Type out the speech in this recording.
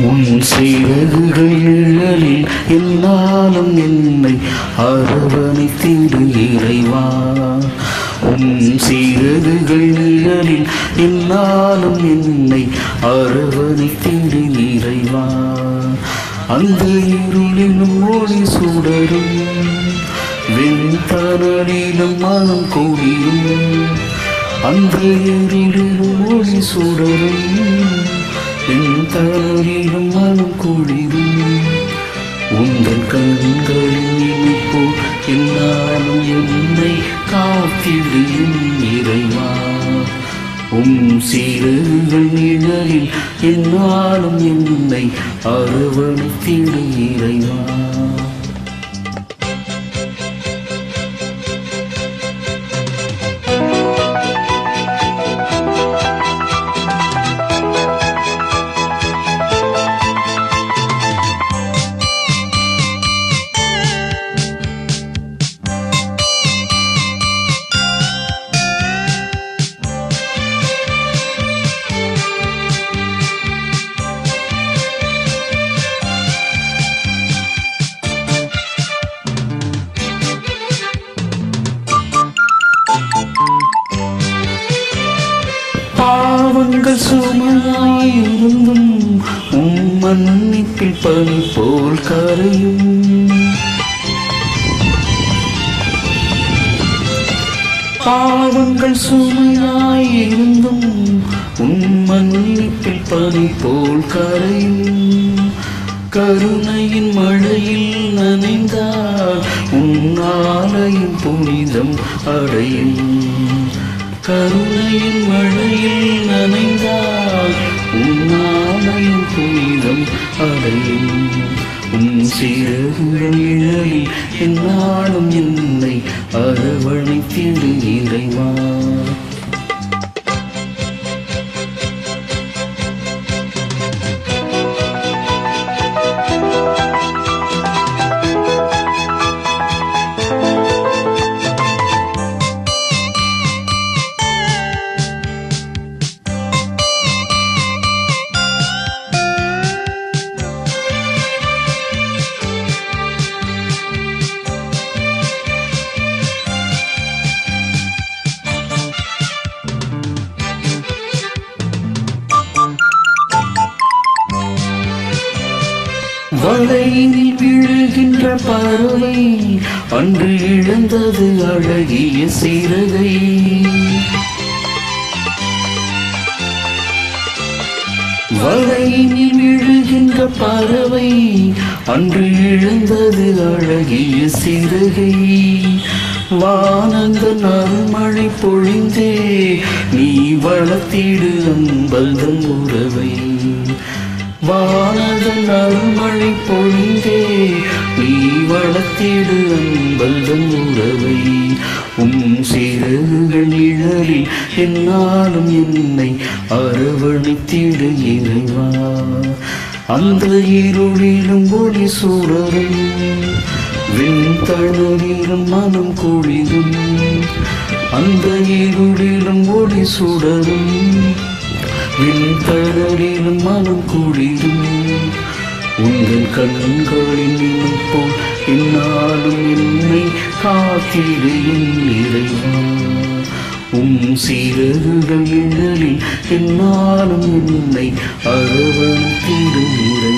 உன் சிறகுகள் நிழலில் என்னாலும் என்னை அரவணைத்திடு இறைவா. உன் சிறகுகள் நிழலில் என்னாலும் என்னை அரவணைத்திடு இறைவா. அந்த இருளிலும் ஒளி சுடரும் வெண்தனலிலும் மனம் குளிரும். அந்த இருளிலும் ஒளி சுடரும் வெண்தனலிலும் மனம் குளிரும். உங்கள் கண்களின் இனிப்போ என்னாலும் என்னை காத்திடும் இறைவா. உம் சிறகுகள் நிழலில் என்னாலும் என்னை அரவணைத்திடு இறைவா. பாவங்கள் சுமையாயிருந்தும் மன்னிப்பில் பனி போல் கரையும். பாவங்கள் சுமையாயிருந்தும் மன்னிப்பில் பனி போல் கரையும். கருணையின் மழையில் நனைந்தால் ஆலயம் புனிதம் அடையும். கருணையின் மழையில் நனைந்தால் ஆலயம் புனிதம் அடையும். உன் சிறகுகள் நிழலில் என்னாலும் என்னை அரவணைத்திடு இறைவா. வலையினில் விழுகின்ற பறவை அன்று இழந்தது அழகிய சிறகை. வலையினில் விழுகின்ற பறவை அன்று இழந்தது அழகிய சிறகை. வானந்த நறுமழை பொழிந்தே நீ வளர்த்திடு அன்பந்தம் உறவை. வானத நறுமழை பொழிந்தே நீ வளர்த்திடு அன்பந்தம் உறவை. சிறகுகள் நிழலில் என்னாலும் என்னை அரவணைத்திடு இறைவா. அந்த இருளிலும் ஒளி சுடரும் வெண்தணலிலும் மனம் குளிரும். அந்த இருளிலும் ஒளி சுடரும் வெண்தணலிலும் மனம் குளிரும். உங்கள் கண்களின் இனிப்போல் என்னாலும் என்னை காத்திடும் இறைவா. சிறகுகள் நிழலில் என்னாலும் என்னை அரவணைத்திடும் இறைவா.